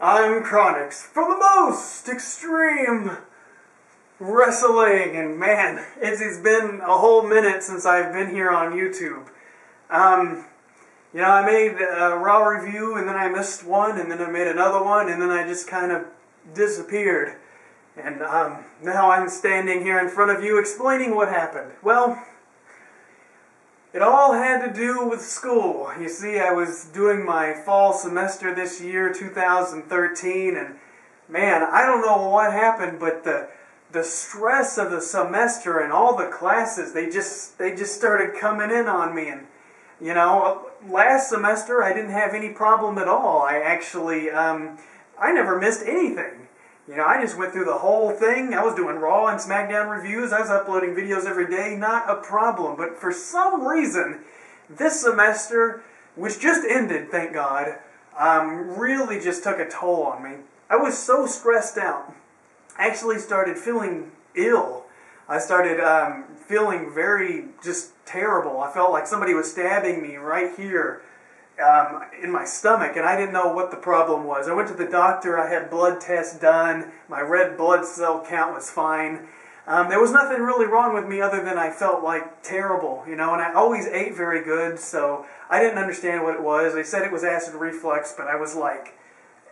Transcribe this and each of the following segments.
I'm Kronicz from the most extreme wrestling, and man, it's been a whole minute since I've been here on YouTube. I made a Raw review, and then I missed one, and then I made another one, and then I just kind of disappeared. And now I'm standing here in front of you explaining what happened. Well, it all had to do with school. You see, I was doing my fall semester this year, 2013, and man, I don't know what happened, but the stress of the semester and all the classes, they just started coming in on me. And last semester I didn't have any problem at all. I actually I never missed anything. I just went through the whole thing. I was doing Raw and SmackDown reviews. I was uploading videos every day. Not a problem. But for some reason, this semester, which just ended, thank God, really just took a toll on me. I was so stressed out. I actually started feeling ill. I started feeling very just terrible. I felt like somebody was stabbing me right here in my stomach, and I didn't know what the problem was. I went to the doctor. I had blood tests done. My red blood cell count was fine. There was nothing really wrong with me other than I felt like terrible, and I always ate very good, so I didn't understand what it was. They said it was acid reflux, but I was like,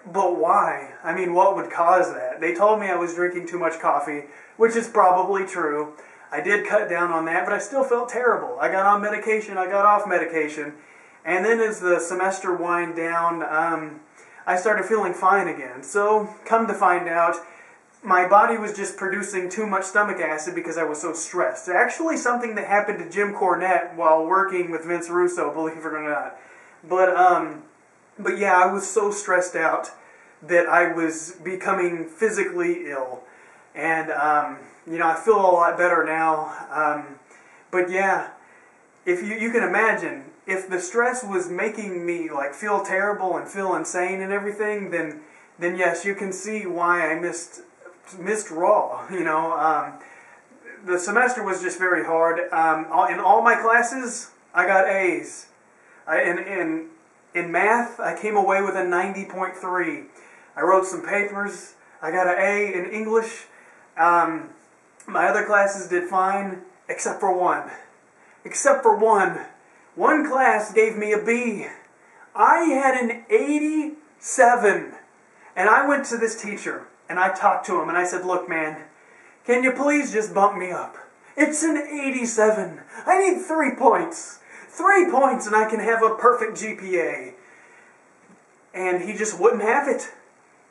but why? I mean, what would cause that? They told me I was drinking too much coffee, which is probably true. I did cut down on that, but I still felt terrible. I got on medication, I got off medication, and then as the semester wound down, I started feeling fine again. So, come to find out, my body was just producing too much stomach acid because I was so stressed. Actually, something that happened to Jim Cornette while working with Vince Russo, believe it or not. But yeah, I was so stressed out that I was becoming physically ill. And, I feel a lot better now. But yeah, if you can imagine, if the stress was making me feel terrible and feel insane and everything, then yes, you can see why I missed Raw. The semester was just very hard. In all my classes, I got A's. In math, I came away with a 90.3. I wrote some papers. I got an A in English. My other classes did fine, except for one. One class gave me a B. I had an 87. And I went to this teacher, and I talked to him, and I said, look, man, can you please just bump me up? It's an 87. I need 3 points. 3 points, and I can have a perfect GPA. And he just wouldn't have it.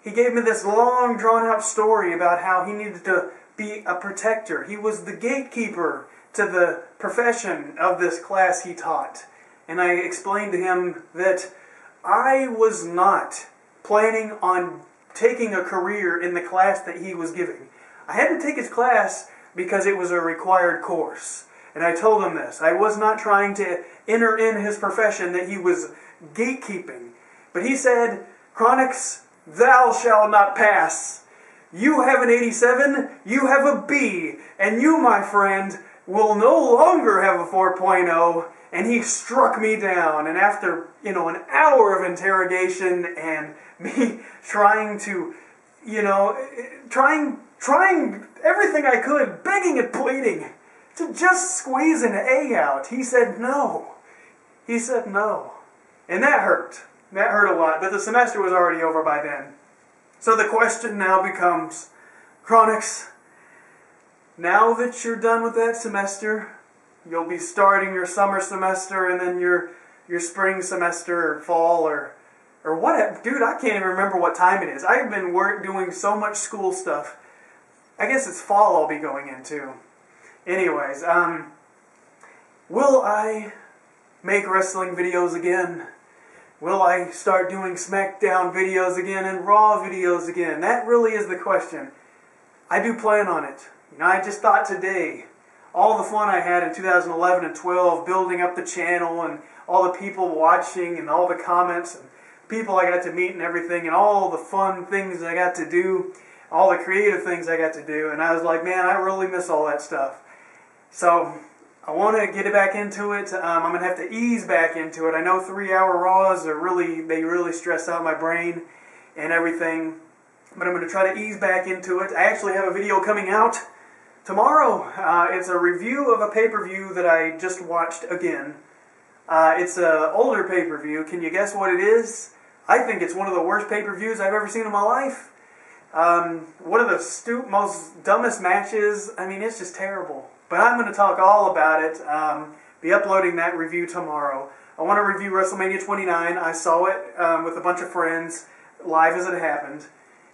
He gave me this long, drawn-out story about how he needed to be a protector. He was the gatekeeper to the profession of this class he taught. And I explained to him that I was not planning on taking a career in the class that he was giving. I had to take his class because it was a required course. And I told him this. I was not trying to enter in his profession that he was gatekeeping. But he said, Kronicz, thou shalt not pass. You have an 87, you have a B, and you, my friend, will no longer have a 4.0, and he struck me down. And after, an hour of interrogation and me trying to, trying everything I could, begging and pleading to just squeeze an A out, he said no. He said no. And that hurt. That hurt a lot, but the semester was already over by then. So the question now becomes, Kronicz, now that you're done with that semester, you'll be starting your summer semester and then your spring semester or fall or what? Dude, I can't even remember what time it is. I've been doing so much school stuff. I guess it's fall I'll be going into. Anyways, will I make wrestling videos again? Will I start doing SmackDown videos again and Raw videos again? That really is the question. I do plan on it. I just thought today, all the fun I had in 2011 and 12, building up the channel and all the people watching and all the comments and people I got to meet and everything and all the fun things I got to do, all the creative things I got to do. And I was like, man, I really miss all that stuff. So I want to get it back into it. I'm going to have to ease back into it. I know 3-hour Raws they really stress out my brain. and everything, but I'm going to try to ease back into it. I actually have a video coming out tomorrow. It's a review of a pay-per-view that I just watched again. It's an older pay-per-view. Can you guess what it is? I think it's one of the worst pay-per-views I've ever seen in my life. One of the most dumbest matches. I mean, it's just terrible. But I'm going to talk all about it. Be uploading that review tomorrow. I want to review WrestleMania 29. I saw it with a bunch of friends live as it happened.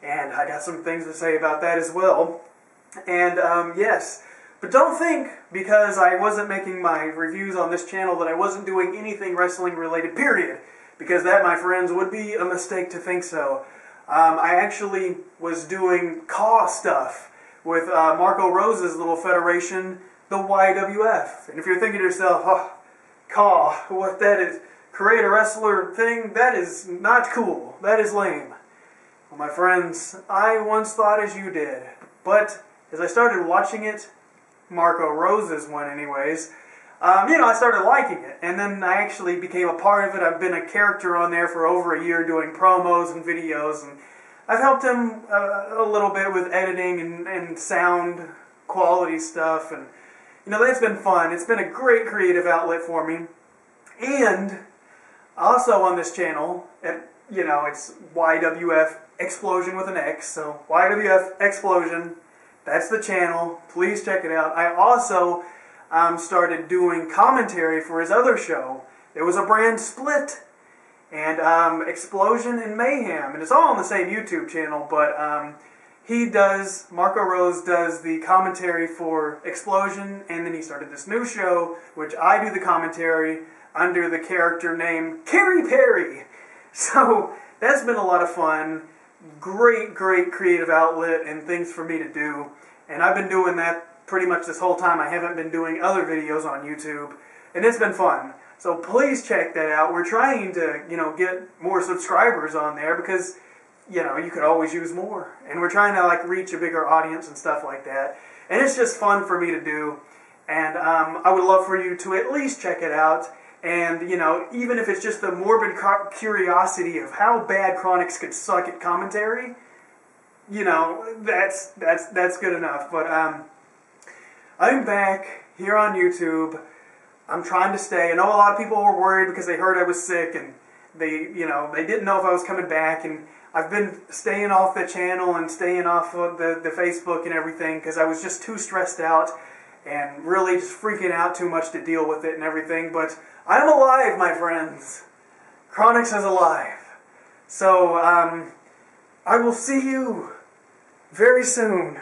And I got some things to say about that as well. And yes, but don't think because I wasn't making my reviews on this channel that I wasn't doing anything wrestling related, period. Because that, my friends, would be a mistake to think so. I actually was doing CAW stuff with Marco Rose's little federation, the YWF. And if you're thinking to yourself, oh, CAW, what that is, create a wrestler thing, that is not cool. That is lame. Well, my friends, I once thought as you did. But as I started watching it, Marco Rose's one anyways, I started liking it. And then I actually became a part of it. I've been a character on there for over a year doing promos and videos. And I've helped him a little bit with editing and sound quality stuff. And, that's been fun. It's been a great creative outlet for me. And also on this channel, it's YWF Explosion with an X. So YWF Explosion, that's the channel. Please check it out. I also started doing commentary for his other show. There was a brand split, and Explosion and Mayhem, and it's all on the same YouTube channel, but Marco Rose does the commentary for Explosion, and then he started this new show, which I do the commentary under the character name Kerry Perry. So that's been a lot of fun. Great creative outlet and things for me to do, and I've been doing that pretty much this whole time. I haven't been doing other videos on YouTube, and it's been fun. So please check that out. We're trying to, get more subscribers on there because, you could always use more. And we're trying to, reach a bigger audience and stuff like that. And it's just fun for me to do. And I would love for you to at least check it out. And, even if it's just the morbid curiosity of how bad Kronicz could suck at commentary, that's good enough. But I'm back here on YouTube. I'm trying to stay. I know a lot of people were worried because they heard I was sick and they didn't know if I was coming back. And I've been staying off the channel and staying off of the Facebook and everything because I was just too stressed out and really just freaking out too much to deal with it and everything. But I'm alive, my friends. Kronicz is alive. So I will see you very soon.